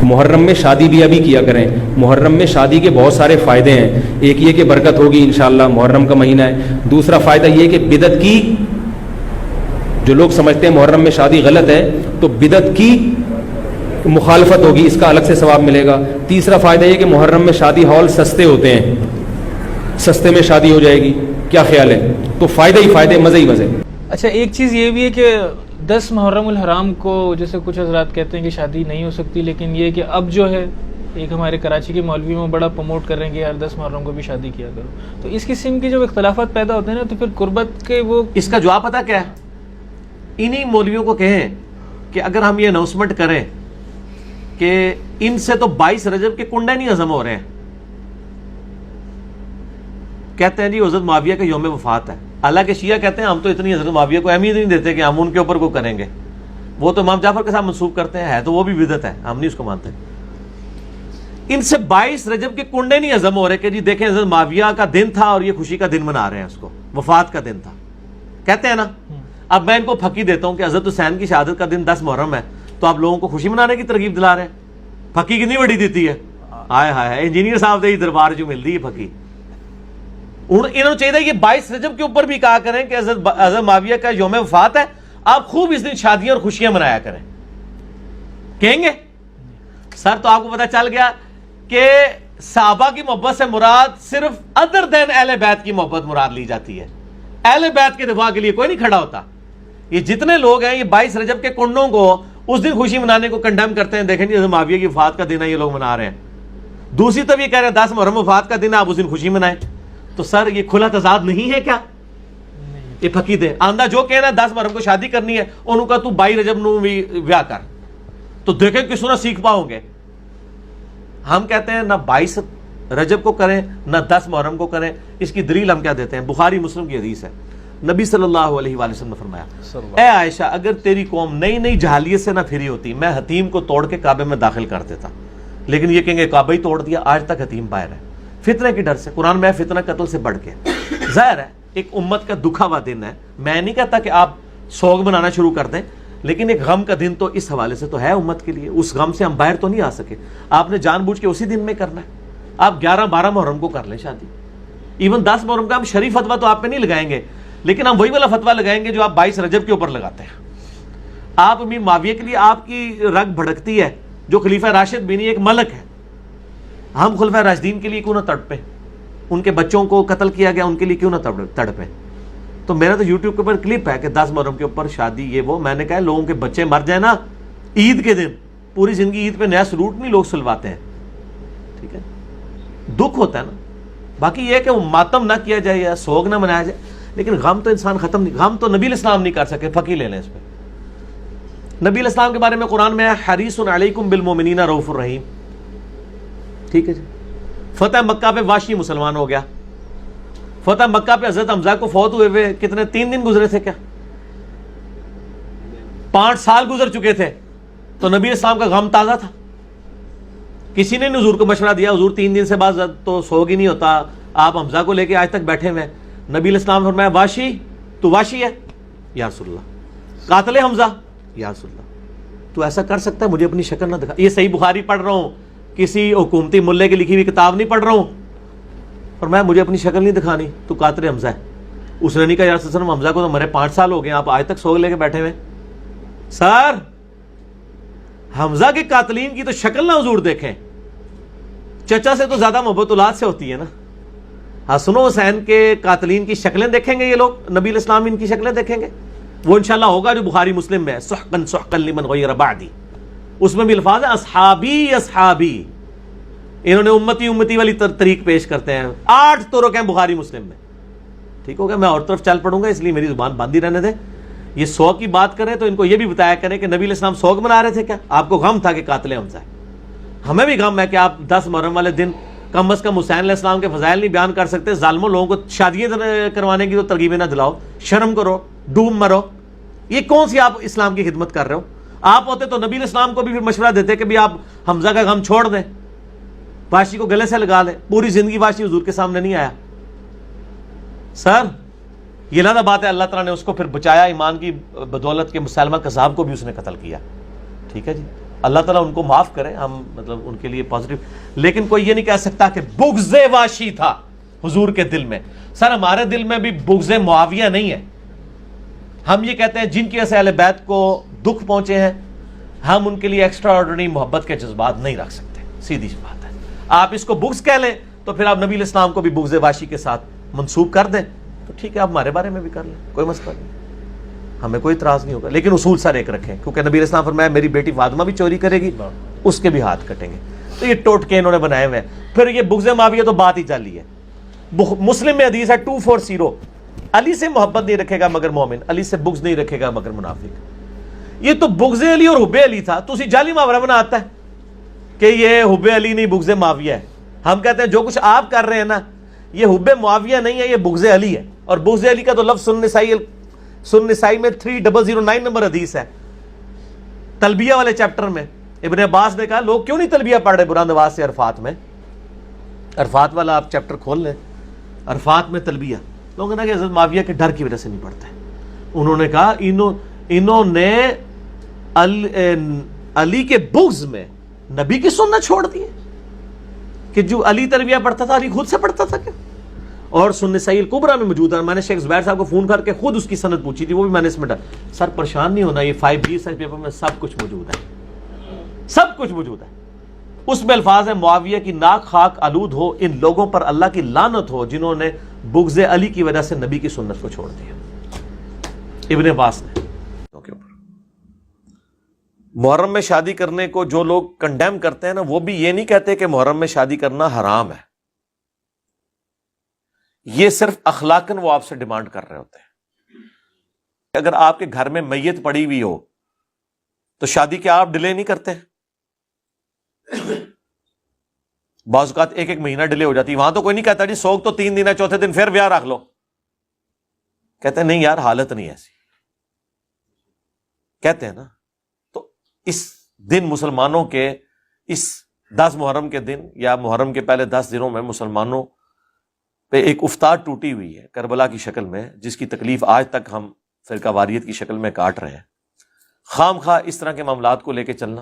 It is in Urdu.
محرم میں شادی بھی ابھی کیا کریں. محرم میں شادی کے بہت سارے فائدے ہیں. ایک یہ کہ برکت ہوگی انشاءاللہ, محرم کا مہینہ ہے. دوسرا فائدہ یہ کہ بدعت کی, جو لوگ سمجھتے ہیں محرم میں شادی غلط ہے تو بدعت کی مخالفت ہوگی, اس کا الگ سے ثواب ملے گا. تیسرا فائدہ یہ کہ محرم میں شادی ہال سستے ہوتے ہیں, سستے میں شادی ہو جائے گی. کیا خیال ہے؟ تو فائدے ہی فائدے, مزے ہی مزے. اچھا ایک چیز یہ بھی ہے کہ 10 محرم الحرام کو جیسے کچھ حضرات کہتے ہیں کہ شادی نہیں ہو سکتی, لیکن یہ کہ اب جو ہے ایک ہمارے کراچی کے مولوی میں بڑا پروموٹ کر رہے ہیں کہ یار 10 محرم کو بھی شادی کیا کرو. تو اس قسم کی جو اختلافات پیدا ہوتے ہیں نا, تو پھر قربت کے وہ, اس کا جواب پتہ کیا ہے؟ انہی مولویوں کو کہیں کہ اگر ہم یہ اناؤنسمنٹ کریں کہ ان سے تو 22 رجب کے کنڈے نہیں ہضم ہو رہے ہیں, کہتے ہیں جی حضرت معاویہ کا یوم وفات ہے. حالانکہ شیعہ کہتے ہیں ہم تو اتنی حضرت معاویہ کو اہمیت نہیں دیتے کہ ہم ان کے اوپر کو کریں گے, وہ تو امام جعفر کے ساتھ منسوب کرتے ہیں, ہے تو وہ بھی بدعت ہے, ہم نہیں اس کو مانتے. ان سے 22 رجب کے کنڈے نہیں ہضم ہو رہے کہ جی دیکھیں حضرت معاویہ کا دن تھا اور یہ خوشی کا دن منا رہے ہیں, اس کو وفات کا دن تھا کہتے ہیں نا. اب میں ان کو پھکی دیتا ہوں کہ حضرت حسین کی شہادت کا دن 10 محرم ہے, تو آپ لوگوں کو خوشی منانے کی ترغیب دلا رہے ہیں. پھکی کتنی بڑی دیتی ہے, ہائے ہائے, انجینئر صاحب سے دربار جو ملتی ہے پھکی. انہوں چاہیے یہ 22 رجب کے اوپر بھی کہا کریں کہ حضرت معاویہ کا یوم وفات ہے, آپ خوب اس دن شادیاں اور خوشیاں منایا کریں. کہیں گے سر تو آپ کو پتہ چل گیا کہ صحابہ کی محبت سے مراد صرف ادر دین اہل بیت کی محبت مراد لی جاتی ہے. اہل بیت کے دفاع کے لیے کوئی نہیں کھڑا ہوتا. یہ جتنے لوگ ہیں یہ 22 رجب کے کنڈوں کو اس دن خوشی منانے کو کنڈیم کرتے ہیں, دیکھیں جی حضرت معاویہ کی وفات کا دن ہے, یہ لوگ منا رہے ہیں. دوسری طرف یہ کہہ رہے ہیں 10 محرم وفات کا دن ہے, آپ اس دن خوشی منائیں. تو سر یہ کھلا تضاد نہیں ہے کیا؟ یہ پھکی دے آندہ جو کہنا 10 محرم کو شادی کرنی ہے, انہوں کا تو 22 رجب نو بھی ویاہ کر, تو دیکھیں کس طرح سیکھ پاؤ گے. ہم کہتے ہیں نہ 22 رجب کو کریں نہ 10 محرم کو کریں. اس کی دلیل ہم کیا دیتے ہیں؟ بخاری مسلم کی حدیث ہے, نبی صلی اللہ علیہ وآلہ وسلم نے فرمایا, اے عائشہ اگر تیری قوم نئی نئی جہالیت سے نہ پھری ہوتی, میں حتیم کو توڑ کے کعبے میں داخل کر دیتا. لیکن یہ کہیں گے کعبہ ہی توڑ دیا, آج تک حتیم باہر ہے, فتنے کی ڈر سے. قرآن میں فتنہ قتل سے بڑھ کے. ظاہر ہے ایک امت کا دکھا ہوا دن ہے, میں نہیں کہتا کہ آپ سوگ منانا شروع کر دیں, لیکن ایک غم کا دن تو اس حوالے سے تو ہے امت کے لیے. اس غم سے ہم باہر تو نہیں آ سکے, آپ نے جان بوجھ کے اسی دن میں کرنا ہے. آپ 11-12 محرم کو کر لیں شادی, ایون 10 محرم کا ہم شریف فتویٰ تو آپ پہ نہیں لگائیں گے, لیکن ہم وہی والا فتویٰ لگائیں گے جو آپ 22 رجب کے اوپر لگاتے ہیں. آپ امیر معاویہ کے لیے آپ کی رگ بھڑکتی ہے, جو خلیفہ راشد بھی نہیں ایک ملک ہے. ہم خلفۂ راشدین کے لیے کیوں نہ تڑپیں, ان کے بچوں کو قتل کیا گیا ان کے لیے کیوں نہ تڑپیں. تو میرا تو یوٹیوب کے اوپر کلپ ہے کہ 10 محرم کے اوپر شادی یہ وہ. میں نے کہا لوگوں کے بچے مر جائیں نا عید کے دن, پوری زندگی عید پہ نیا سلوٹ نہیں لوگ سلواتے ہیں, ٹھیک ہے, دکھ ہوتا ہے نا. باقی یہ کہ وہ ماتم نہ کیا جائے یا سوگ نہ منایا جائے, لیکن غم تو انسان ختم نہیں, غم تو نبی علیہ السلام نہیں کر سکے. پھکی لے لیں اس پہ. نبی علیہ السلام کے بارے میں قرآن میں ہے حریص علیکم بالمؤمنین رؤوف الرحیم, ٹھیک ہے جی. فتح مکہ پہ واشی مسلمان ہو گیا. فتح مکہ پہ حضرت حمزہ کو فوت ہوئے ہوئے کتنے 3 دن گزرے تھے, کیا 5 سال گزر چکے تھے, تو نبی اسلام کا غم تازہ تھا. کسی نے حضور کو مشورہ دیا, حضور 3 دن سے بعد تو سوگ ہی نہیں ہوتا, آپ حمزہ کو لے کے آج تک بیٹھے ہوئے. نبی علیہ السلام فرمایا واشی تو واشی ہے یا رسول اللہ, قاتل حمزہ یا رسول اللہ, تو ایسا کر سکتا ہے, مجھے اپنی شکل نہ دکھا. یہ صحیح بخاری پڑھ رہا ہوں, کسی حکومتی ملے کی لکھی ہوئی کتاب نہیں پڑھ رہا ہوں, اور میں مجھے اپنی شکل نہیں دکھانی, تو قاتل حمزہ ہے. اس نے نہیں کہا یا رسول اللہ حمزہ کو تو مرے 5 سال ہو گئے, آپ آج تک سوگ لے کے بیٹھے ہوئے. سر حمزہ کے قاتلین کی تو شکل نہ حضور دیکھیں, چچا سے تو زیادہ محبت اولاد سے ہوتی ہے نا. حسن و حسین کے قاتلین کی شکلیں دیکھیں گے یہ لوگ, نبی علیہ السلام ان کی شکلیں دیکھیں گے. وہ انشاءاللہ ہوگا جو بخاری مسلم میں ہے, سحقا سحقا لمن غیر بعدی, اس میں بھی الفاظ ہیں اصحابی اصحابی. انہوں نے امتی امتی والی طریق پیش کرتے ہیں. 8 طرق ہیں بخاری مسلم میں, ٹھیک ہو گیا. میں اور طرف چل پڑوں گا, اس لیے میری زبان باندھی رہنے دیں. یہ سوگ کی بات کریں تو ان کو یہ بھی بتایا کریں کہ نبی علیہ السلام سوگ منا رہے تھے کیا, آپ کو غم تھا کہ قاتل حمزہ ہے. ہمیں بھی غم ہے کہ آپ 10 محرم والے دن کم از کم حسین علیہ السلام کے فضائل نہیں بیان کر سکتے. ظالموں, لوگوں کو شادیاں کروانے کی تو ترغیبیں نہ دلاؤ, شرم کرو, ڈوب مرو. یہ کون سی آپ اسلام کی خدمت کر رہے ہو؟ آپ ہوتے تو نبی علیہ السلام کو بھی پھر مشورہ دیتے کہ بھی آپ حمزہ کا غم چھوڑ دیں, واشی کو گلے سے لگا لیں. پوری زندگی واشی حضور کے سامنے نہیں آیا. سر یہ علیحدہ بات ہے, اللہ تعالیٰ نے اس کو پھر بچایا ایمان کی بدولت کے. مسلمہ کذاب کو بھی اس نے قتل کیا, ٹھیک ہے جی. اللہ تعالیٰ ان کو معاف کرے, ہم مطلب ان کے لیے پازیٹیو. لیکن کوئی یہ نہیں کہہ سکتا کہ بغض واشی تھا حضور کے دل میں. سر ہمارے دل میں بھی بغض معاویہ نہیں ہے. ہم یہ کہتے ہیں جن کی وجہ سے اہل بیت کو دکھ پہنچے ہیں, ہم ان کے لیے ایکسٹرا آرڈنری محبت کے جذبات نہیں رکھ سکتے. سیدھی سی بات ہے. آپ اس کو بغض کہہ لیں تو پھر آپ نبی علیہ السلام کو بھی بغض واشی کے ساتھ منسوب کر دیں تو ٹھیک ہے, آپ ہمارے بارے میں بھی کر لیں, کوئی مسئلہ نہیں, ہمیں کوئی اعتراض نہیں ہوگا. لیکن اصول سر ایک رکھیں, کیونکہ نبی علیہ السلام فرمایا میری بیٹی فاطمہ بھی چوری کرے گی, اس کے بھی ہاتھ کٹیں گے. تو یہ ٹوٹکے انہوں نے بنائے ہوئے ہیں. پھر یہ بغض معاویہ تو بات ہی چلی ہے. مسلم میں حدیث ہے 240, علی سے محبت نہیں رکھے گا مگر مومن, علی سے بغض نہیں رکھے گا مگر منافق. یہ تو بغض علی اور حب علی تھا, تو اسی جعلی محاورہ بناتا ہے کہ یہ حب علی نہیں بغض معاویہ ہے. ہم کہتے ہیں جو کچھ آپ کر رہے ہیں نا یہ حب معاویہ نہیں ہے, یہ بغض علی ہے. اور بغض علی کا تو لفظ سنن نسائی میں 3009 نمبر حدیث ہے, تلبیہ والے چیپٹر میں. ابن عباس نے کہا لوگ کیوں نہیں تلبیہ پڑھ رہے برا نواز سے عرفات میں. عرفات والا آپ چیپٹر کھول لیں, عرفات میں تلبیہ. لوگوں نے کہا کہ حضرت معاویہ کے ڈر کی وجہ سے نہیں پڑھتے. انہوں نے کہا انہوں نے علی کے بغض میں نبی کی سنت چھوڑ دی ہے کہ جو علی تلبیہ پڑھتا تھا علی خود سے پڑھتا تھا کیا. اور سنن نسائی الکبریٰ میں موجود ہے. میں نے شیخ زبیر صاحب کو فون کر کے خود اس کی سند پوچھی تھی, وہ بھی میں نے اس میں ڈالا. سر پریشان نہیں ہونا, یہ 5B سائز پیپر میں سب کچھ موجود ہے, سب کچھ موجود ہے. اس میں الفاظ ہیں معاویہ کی ناک خاک آلود ہو, ان لوگوں پر اللہ کی لعنت ہو جنہوں نے بغض علی کی وجہ سے نبی کی سنت کو چھوڑ دیا. ابن عباس نے. محرم میں شادی کرنے کو جو لوگ کنڈیم کرتے ہیں نا, وہ بھی یہ نہیں کہتے کہ محرم میں شادی کرنا حرام ہے. یہ صرف اخلاقاً وہ آپ سے ڈیمانڈ کر رہے ہوتے ہیں. اگر آپ کے گھر میں میت پڑی ہوئی ہو تو شادی کیا آپ ڈیلے نہیں کرتے؟ بعض اوقات ایک مہینہ ڈیلے ہو جاتی. وہاں تو کوئی نہیں کہتا جی سوگ تو 3 دن ہے, چوتھے دن پھر بیاہ رکھ لو. کہتے ہیں نہیں یار حالت نہیں ایسی, کہتے ہیں نا. تو اس دن مسلمانوں کے اس 10 محرم کے دن یا محرم کے پہلے 10 دنوں میں مسلمانوں پہ ایک افتاد ٹوٹی ہوئی ہے کربلا کی شکل میں, جس کی تکلیف آج تک ہم فرقہ واریت کی شکل میں کاٹ رہے ہیں. خام خواہ اس طرح کے معاملات کو لے کے چلنا